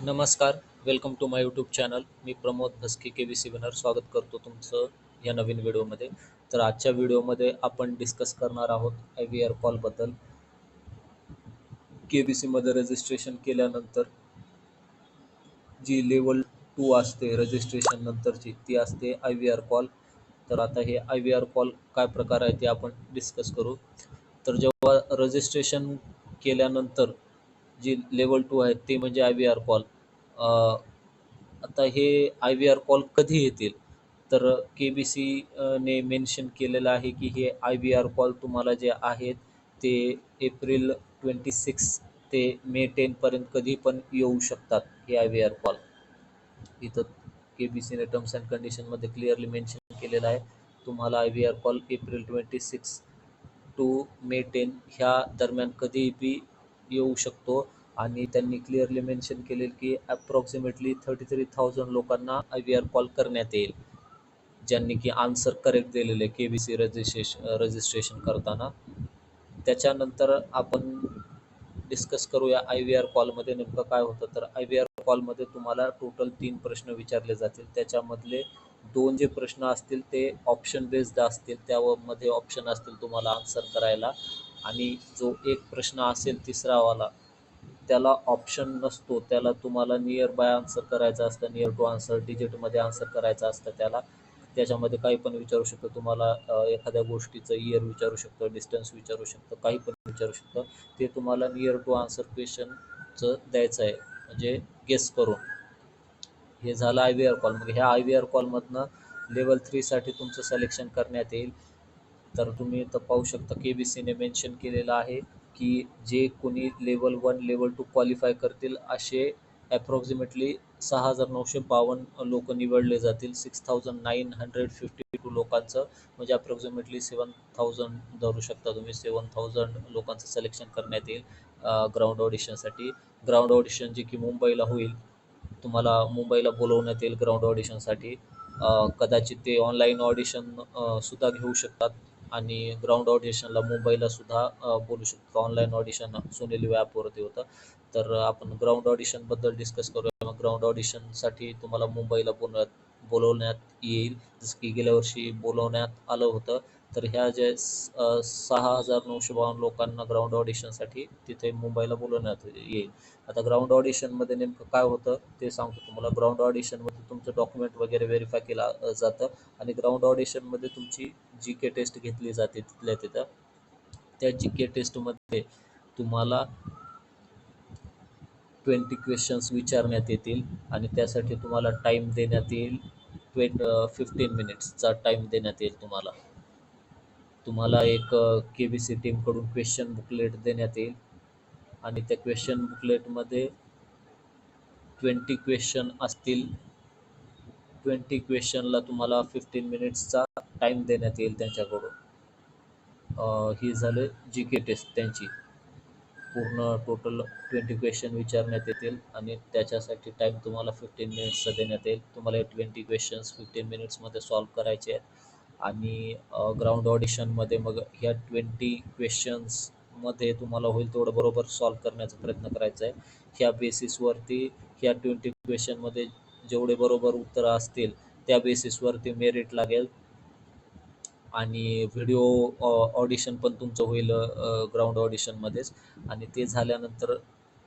नमस्कार, welcome to my YouTube channel. मी Pramod Bhaske KBC winner स्वागत करतो तुमचं या नवीन व्हिडिओमध्ये. तर आजच्या व्हिडिओमध्ये आपण डिस्कस करणार आहोत IVR कॉलबद्दल. KBCमध्ये रजिस्ट्रेशन केल्यानंतर जी लेवल 2 असते रजिस्ट्रेशन नंतरची ती असते IVR कॉल. तर आता हे IVR कॉल काय प्रकार आहे ते आपण डिस्कस करू. तर जेव्हा रजिस्ट्रेशन केल्यानंतर जी लेवल 2 आहे ते म्हणजे IVR कॉल. आता हे IVR कॉल कधी येतील? तर KBC ने मेन्शन केलेलं आहे की हे IVR कॉल तुम्हाला जे आहेत ते एप्रिल 26 ते मे 10 पर्यंत कधी पण येऊ शकतात हे IVR कॉल. इथं KBCने टर्म्स अँड कंडिशनमध्ये क्लिअरली मेन्शन केलेलं आहे. तुम्हाला IVR कॉल एप्रिल 26 टू मे 10 ह्या दरम्यान कधीही येऊ शकतो आणि त्यांनी क्लिअरली मेन्शन केले की अप्रॉक्सिमेटली 33,000 लोकांना IVR कॉल करण्यात येईल, ज्यांनी की आन्सर करेक्ट दिलेले KBC रजिस्ट्रेशन करताना. त्याच्यानंतर आपण डिस्कस करूया IVR कॉलमध्ये नेमकं काय होतं. तर IVR कॉलमध्ये तुम्हाला टोटल 3 प्रश्न विचारले जातील. त्याच्यामधले 2 जे प्रश्न असतील ते ऑप्शन बेस्ड असतील, त्यामध्ये ऑप्शन असतील तुम्हाला आन्सर करायला. आणि जो एक प्रश्न असेल तिसरावाला त्याला ऑप्शन नसतो, त्याला तुम्हाला नियर बाय आन्सर करायचं असतं, नियर टू आन्सर डिजिटमध्ये आन्सर करायचं असतं त्याला. त्याच्यामध्ये काही पण विचारू शकतो तुम्हाला, एखाद्या गोष्टीचं इयर विचारू शकतं, डिस्टन्स विचारू शकतं, काही पण विचारू शकतं. ते तुम्हाला नियर टू आन्सर क्वेश्चनचं द्यायचं आहे, म्हणजे गेस करून. हे झालं IVR कॉल. मग ह्या IVR कॉलमधनं लेवल 3साठी तुमचं सिलेक्शन करण्यात येईल. तर तुम्ही इथं पाहू शकता KBCने मेन्शन केलेलं आहे की जे कोणी लेवल 1, लेवल 2 क्वालिफाय करतील असे ॲप्रॉक्सिमेटली 6,952 लोक निवडले जातील. 6,952 लोकांचं म्हणजे अप्रॉक्सिमेटली 7,000 धरू शकता तुम्ही. 7,000 लोकांचं सिलेक्शन करण्यात येईल ग्राउंड ऑडिशनसाठी. ग्राउंड ऑडिशन जे की मुंबईला होईल. तुम्हाला मुंबईला बोलवण्यात येईल ग्राउंड ऑडिशनसाठी. कदाचित ते ऑनलाईन ऑडिशन सुद्धा घेऊ शकतात आणि ग्राउंड ऑडिशनला मुंबईला सुद्धा बोलू शकतो. ऑनलाईन ऑडिशन सोनेली ॲपवरती होतं. तर आपण ग्राउंड ऑडिशनबद्दल डिस्कस करूया. मग ग्राउंड ऑडिशनसाठी तुम्हाला मुंबईला बोलवण्यात येईल, जसं की गेल्या वर्षी बोलवण्यात आलं होतं. तर ह्या जे 6,952 लोकांना ग्राउंड ऑडिशनसाठी तिथे मुंबईला बोलवण्यात येईल. आता ग्राउंड ऑडिशनमध्ये नेमकं काय होतं ते सांगतो तुम्हाला. ग्राउंड ऑडिशनमध्ये तुमचं डॉक्युमेंट वगैरे व्हेरीफाय केलं जातं आणि ग्राउंड ऑडिशनमध्ये तुमची GK टेस्ट घेतली जाते तिथल्या तिथं. त्या GK टेस्टमध्ये तुम्हाला 20 क्वेश्चन्स विचारण्यात येतील आणि त्यासाठी तुम्हाला टाईम देण्यात येईल. 15 मिनिट्सचा टाईम देण्यात येईल तुम्हाला. तुम्हाला एक KBC टीमकडून क्वेश्चन बुकलेट देण्यात येईल आणि त्या क्वेश्चन बुकलेटमध्ये 20 क्वेश्चन असतील. 20 क्वेश्चनला तुम्हाला 15 मिनिट्सचा टाईम देण्यात येईल त्यांच्याकडून. ही झालं GK टेस्ट त्यांची. पूर्ण टोटल 20 क्वेश्चन विचारण्यात येतील आणि त्याच्यासाठी टाईम तुम्हाला 15 मिनिट्सचा देण्यात येईल. तुम्हाला हे 20 क्वेश्चन्स 15 मिनिट्समध्ये सॉल्व्ह करायचे आहेत आणि ग्राउंड ऑडिशनमध्ये मग ह्या 20 क्वेश्चन्समध्ये तुम्हाला होईल तेवढं बरोबर सॉल्व्ह करण्याचा प्रयत्न करायचा आहे. ह्या बेसिसवरती ह्या 20 क्वेश्चनमध्ये जेवढे बरोबर उत्तरं असतील त्या बेसिसवरती मेरिट लागेल आणि व्हिडिओ ऑडिशन पण तुमचं होईल ग्राउंड ऑडिशनमध्येच. आणि ते झाल्यानंतर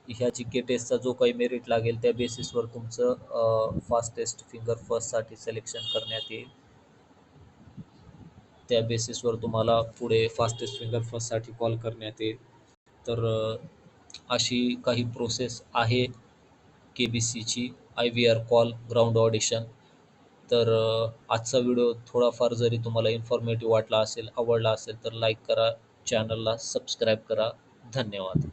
ह्या GK टेस्टचा जो काही मेरिट लागेल त्या बेसिसवर तुमचं फास्टेस्ट फिंगर फर्स्टसाठी सिलेक्शन करण्यात येईल. त्या बेसिसवर तुम्हाला पुढे फास्टेस्ट फिंगर फर्स्टसाठी कॉल करण्यात येईल. तर अशी काही प्रोसेस आहे KBCची IVR कॉल ग्राउंड ऑडिशन. तर आजचा व्हिडिओ थोडाफार जरी तुम्हाला इन्फॉर्मेटिव्ह वाटला असेल, आवडला असेल तर लाईक करा, चॅनलला सबस्क्राईब करा. धन्यवाद.